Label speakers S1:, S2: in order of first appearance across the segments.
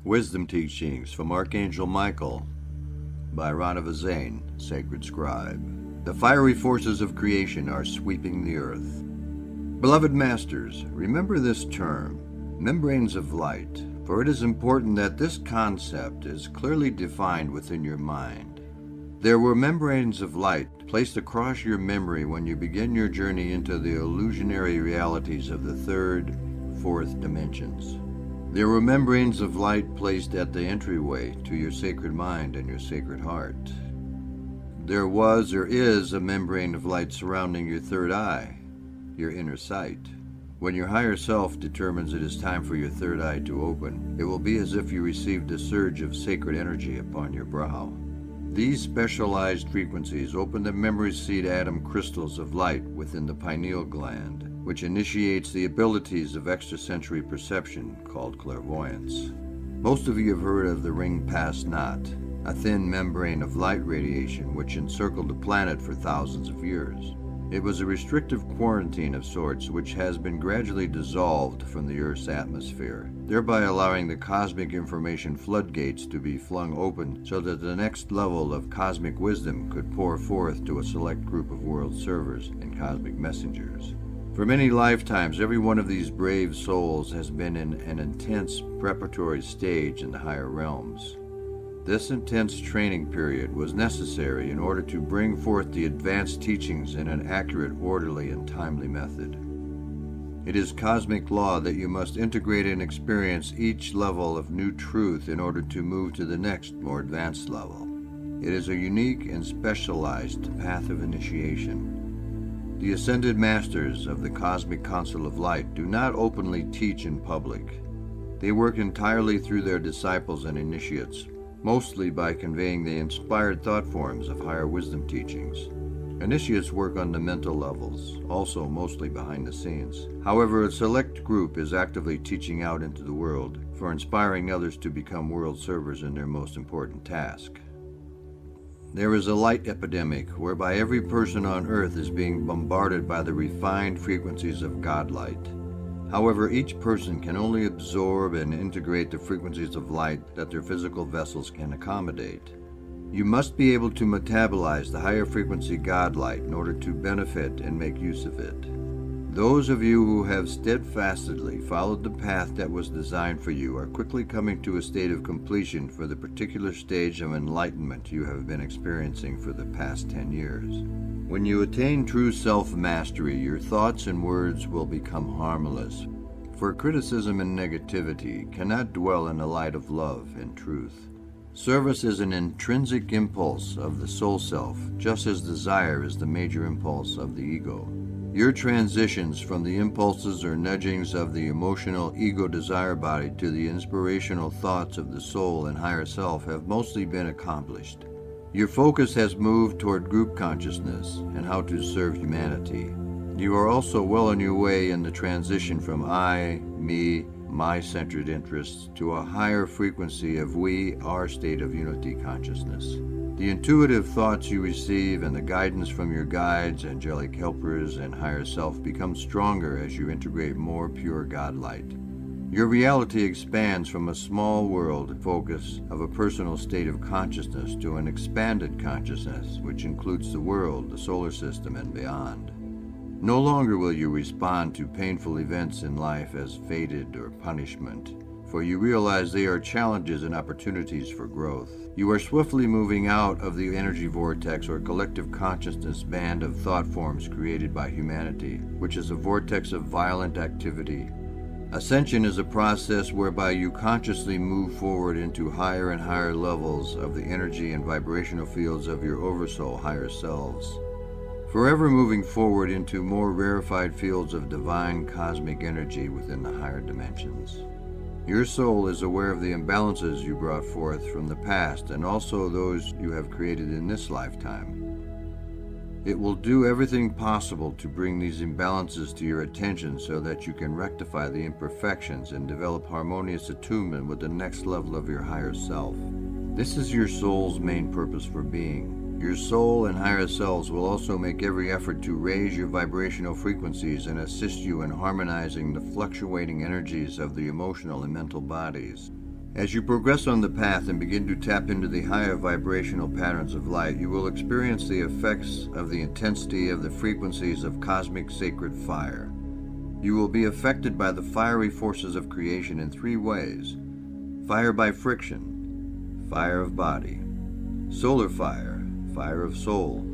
S1: Wisdom Teachings from Archangel Michael by Ranava Zane, Sacred Scribe. The fiery forces of creation are sweeping the earth. Beloved Masters, remember this term, membranes of light, for it is important that this concept is clearly defined within your mind. There were membranes of light placed across your memory when you begin your journey into the illusionary realities of the third, fourth dimensions. There were membranes of light placed at the entryway to your sacred mind and your sacred heart. There was or is a membrane of light surrounding your third eye, your inner sight. When your higher self determines it is time for your third eye to open, it will be as if you received a surge of sacred energy upon your brow. These specialized frequencies open the memory seed atom crystals of light within the pineal gland, which initiates the abilities of extrasensory perception called clairvoyance. Most of you have heard of the ring pass knot, a thin membrane of light radiation which encircled the planet for thousands of years. It was a restrictive quarantine of sorts which has been gradually dissolved from the Earth's atmosphere, thereby allowing the cosmic information floodgates to be flung open so that the next level of cosmic wisdom could pour forth to a select group of world servers and cosmic messengers. For many lifetimes, every one of these brave souls has been in an intense preparatory stage in the higher realms. This intense training period was necessary in order to bring forth the advanced teachings in an accurate, orderly, and timely method. It is cosmic law that you must integrate and experience each level of new truth in order to move to the next, more advanced level. It is a unique and specialized path of initiation. The Ascended Masters of the Cosmic Council of Light do not openly teach in public. They work entirely through their disciples and initiates, mostly by conveying the inspired thought forms of higher wisdom teachings. Initiates work on the mental levels, also mostly behind the scenes. However, a select group is actively teaching out into the world for inspiring others to become world servers in their most important task. There is a light epidemic whereby every person on earth is being bombarded by the refined frequencies of Godlight. However, each person can only absorb and integrate the frequencies of light that their physical vessels can accommodate. You must be able to metabolize the higher frequency Godlight in order to benefit and make use of it. Those of you who have steadfastly followed the path that was designed for you are quickly coming to a state of completion for the particular stage of enlightenment you have been experiencing for the past 10 years. When you attain true self-mastery, your thoughts and words will become harmless, for criticism and negativity cannot dwell in the light of love and truth. Service is an intrinsic impulse of the soul self, just as desire is the major impulse of the ego. Your transitions from the impulses or nudgings of the emotional ego desire body to the inspirational thoughts of the soul and higher self have mostly been accomplished. Your focus has moved toward group consciousness and how to serve humanity. You are also well on your way in the transition from I, me, my-centered interests to a higher frequency of we, our state of unity consciousness. The intuitive thoughts you receive and the guidance from your guides, angelic helpers, and higher self become stronger as you integrate more pure Godlight. Your reality expands from a small world focus of a personal state of consciousness to an expanded consciousness, which includes the world, the solar system, and beyond. No longer will you respond to painful events in life as fated or punishment, for you realize they are challenges and opportunities for growth. You are swiftly moving out of the energy vortex or collective consciousness band of thought forms created by humanity, which is a vortex of violent activity. Ascension is a process whereby you consciously move forward into higher and higher levels of the energy and vibrational fields of your oversoul higher selves, forever moving forward into more rarefied fields of divine cosmic energy within the higher dimensions. Your soul is aware of the imbalances you brought forth from the past and also those you have created in this lifetime. It will do everything possible to bring these imbalances to your attention so that you can rectify the imperfections and develop harmonious attunement with the next level of your higher self. This is your soul's main purpose for being. Your soul and higher selves will also make every effort to raise your vibrational frequencies and assist you in harmonizing the fluctuating energies of the emotional and mental bodies. As you progress on the path and begin to tap into the higher vibrational patterns of light, you will experience the effects of the intensity of the frequencies of cosmic sacred fire. You will be affected by the fiery forces of creation in 3 ways: fire by friction, fire of body, solar fire, fire of soul,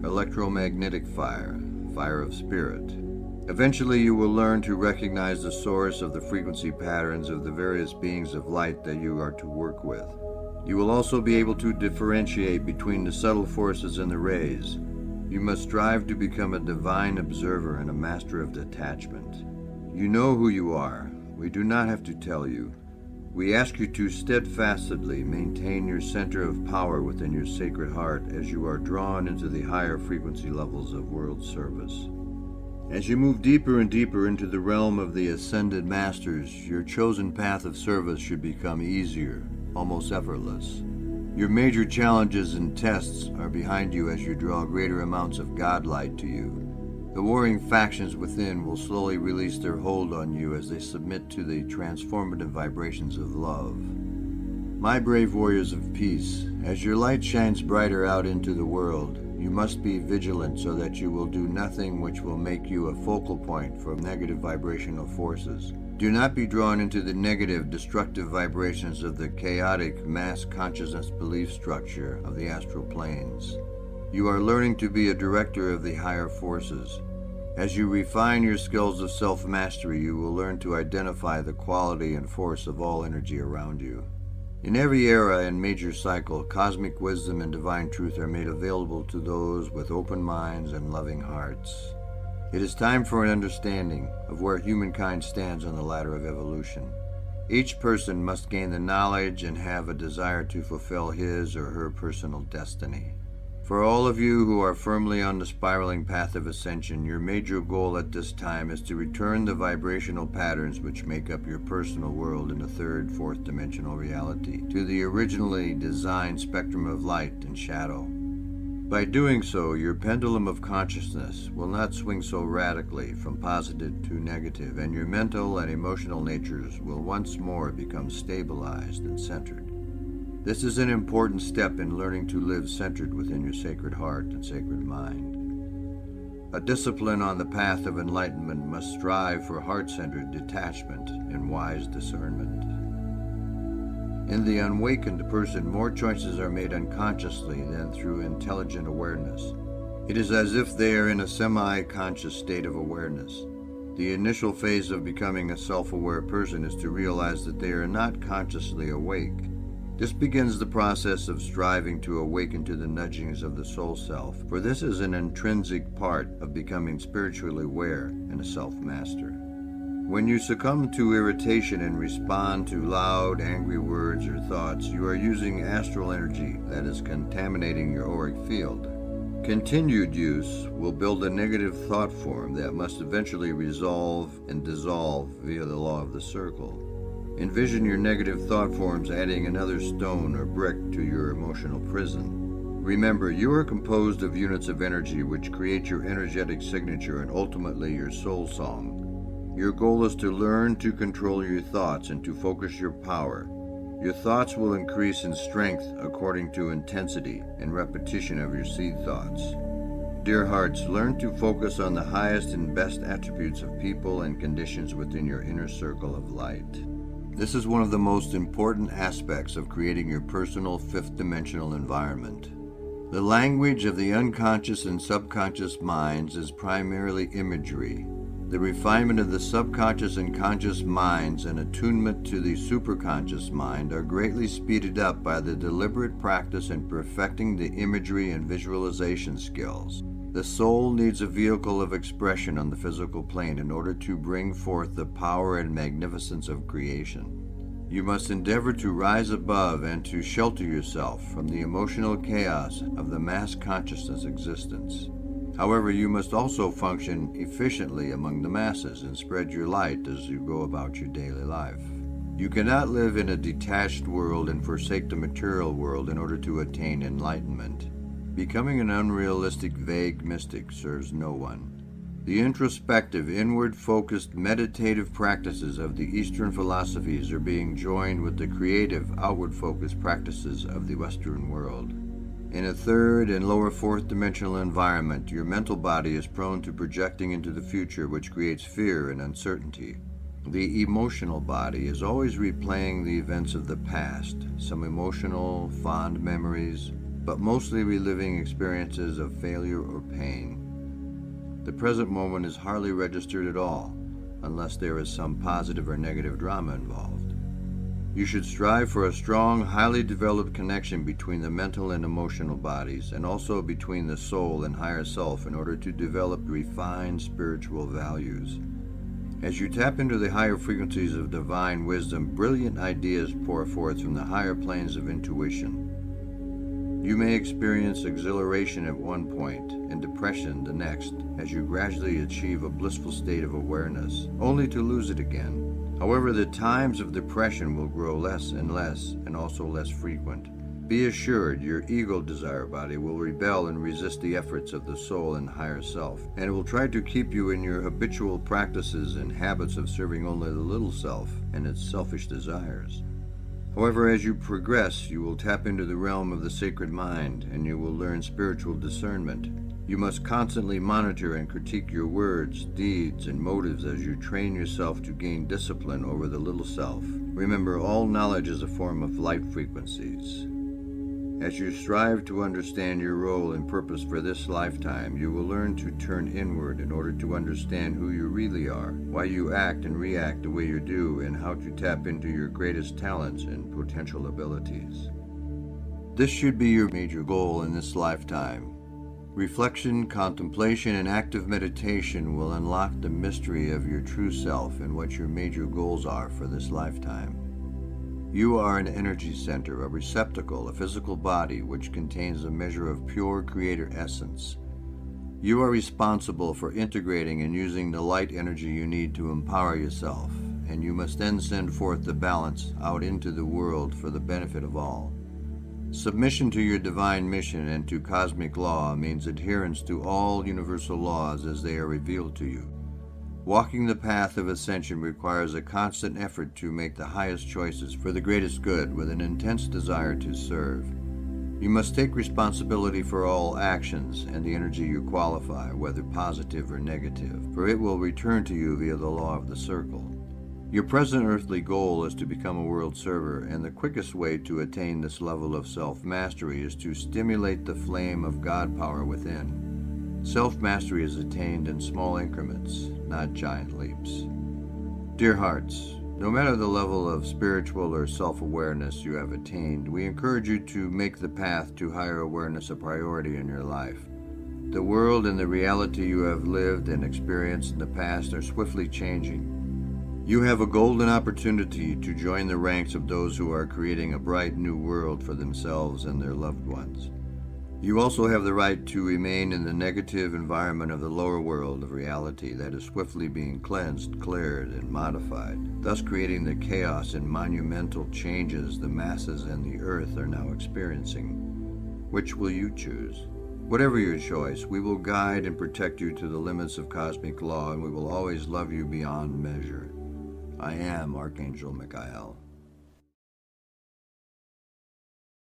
S1: electromagnetic fire, fire of spirit. Eventually, you will learn to recognize the source of the frequency patterns of the various beings of light that you are to work with. You will also be able to differentiate between the subtle forces and the rays. You must strive to become a divine observer and a master of detachment. You know who you are. We do not have to tell you. We ask you to steadfastly maintain your center of power within your sacred heart as you are drawn into the higher frequency levels of world service. As you move deeper and deeper into the realm of the ascended masters, your chosen path of service should become easier, almost effortless. Your major challenges and tests are behind you as you draw greater amounts of godlight to you. The warring factions within will slowly release their hold on you as they submit to the transformative vibrations of love. My brave warriors of peace, as your light shines brighter out into the world, you must be vigilant so that you will do nothing which will make you a focal point for negative vibrational forces. Do not be drawn into the negative, destructive vibrations of the chaotic mass consciousness belief structure of the astral planes. You are learning to be a director of the higher forces. As you refine your skills of self-mastery, you will learn to identify the quality and force of all energy around you. In every era and major cycle, cosmic wisdom and divine truth are made available to those with open minds and loving hearts. It is time for an understanding of where humankind stands on the ladder of evolution. Each person must gain the knowledge and have a desire to fulfill his or her personal destiny. For all of you who are firmly on the spiraling path of ascension, your major goal at this time is to return the vibrational patterns which make up your personal world in the 3rd, 4th dimensional reality to the originally designed spectrum of light and shadow. By doing so, your pendulum of consciousness will not swing so radically from positive to negative, and your mental and emotional natures will once more become stabilized and centered. This is an important step in learning to live centered within your sacred heart and sacred mind. A discipline on the path of enlightenment must strive for heart-centered detachment and wise discernment. In the unawakened person, more choices are made unconsciously than through intelligent awareness. It is as if they are in a semi-conscious state of awareness. The initial phase of becoming a self-aware person is to realize that they are not consciously awake. This begins the process of striving to awaken to the nudgings of the soul self, for this is an intrinsic part of becoming spiritually aware and a self-master. When you succumb to irritation and respond to loud, angry words or thoughts, you are using astral energy that is contaminating your auric field. Continued use will build a negative thought form that must eventually resolve and dissolve via the law of the circle. Envision your negative thought forms adding another stone or brick to your emotional prison. Remember, you are composed of units of energy which create your energetic signature and ultimately your soul song. Your goal is to learn to control your thoughts and to focus your power. Your thoughts will increase in strength according to intensity and repetition of your seed thoughts. Dear hearts, learn to focus on the highest and best attributes of people and conditions within your inner circle of light. This is one of the most important aspects of creating your personal 5th dimensional environment. The language of the unconscious and subconscious minds is primarily imagery. The refinement of the subconscious and conscious minds and attunement to the superconscious mind are greatly speeded up by the deliberate practice in perfecting the imagery and visualization skills. The soul needs a vehicle of expression on the physical plane in order to bring forth the power and magnificence of creation. You must endeavor to rise above and to shelter yourself from the emotional chaos of the mass consciousness existence. However, you must also function efficiently among the masses and spread your light as you go about your daily life. You cannot live in a detached world and forsake the material world in order to attain enlightenment. Becoming an unrealistic, vague mystic serves no one. The introspective, inward-focused, meditative practices of the Eastern philosophies are being joined with the creative, outward-focused practices of the Western world. In a third and lower fourth-dimensional environment, your mental body is prone to projecting into the future, which creates fear and uncertainty. The emotional body is always replaying the events of the past, some emotional, fond memories, but mostly reliving experiences of failure or pain. The present moment is hardly registered at all, unless there is some positive or negative drama involved. You should strive for a strong, highly developed connection between the mental and emotional bodies, and also between the soul and higher self in order to develop refined spiritual values. As you tap into the higher frequencies of divine wisdom, brilliant ideas pour forth from the higher planes of intuition. You may experience exhilaration at one point and depression the next, as you gradually achieve a blissful state of awareness, only to lose it again. However, the times of depression will grow less and also less frequent. Be assured your ego desire body will rebel and resist the efforts of the soul and higher self, and it will try to keep you in your habitual practices and habits of serving only the little self and its selfish desires. However, as you progress, you will tap into the realm of the sacred mind, and you will learn spiritual discernment. You must constantly monitor and critique your words, deeds, and motives as you train yourself to gain discipline over the little self. Remember, all knowledge is a form of light frequencies. As you strive to understand your role and purpose for this lifetime, you will learn to turn inward in order to understand who you really are, why you act and react the way you do, and how to tap into your greatest talents and potential abilities. This should be your major goal in this lifetime. Reflection, contemplation, and active meditation will unlock the mystery of your true self and what your major goals are for this lifetime. You are an energy center, a receptacle, a physical body which contains a measure of pure creator essence. You are responsible for integrating and using the light energy you need to empower yourself, and you must then send forth the balance out into the world for the benefit of all. Submission to your divine mission and to cosmic law means adherence to all universal laws as they are revealed to you. Walking the path of ascension requires a constant effort to make the highest choices for the greatest good with an intense desire to serve. You must take responsibility for all actions and the energy you qualify, whether positive or negative, for it will return to you via the law of the circle. Your present earthly goal is to become a world server, and the quickest way to attain this level of self-mastery is to stimulate the flame of God power within. Self-mastery is attained in small increments, not giant leaps. Dear hearts, no matter the level of spiritual or self-awareness you have attained, we encourage you to make the path to higher awareness a priority in your life. The world and the reality you have lived and experienced in the past are swiftly changing. You have a golden opportunity to join the ranks of those who are creating a bright new world for themselves and their loved ones. You also have the right to remain in the negative environment of the lower world of reality that is swiftly being cleansed, cleared, and modified, thus creating the chaos and monumental changes the masses and the earth are now experiencing. Which will you choose? Whatever your choice, we will guide and protect you to the limits of cosmic law, and we will always love you beyond measure. I am Archangel Michael.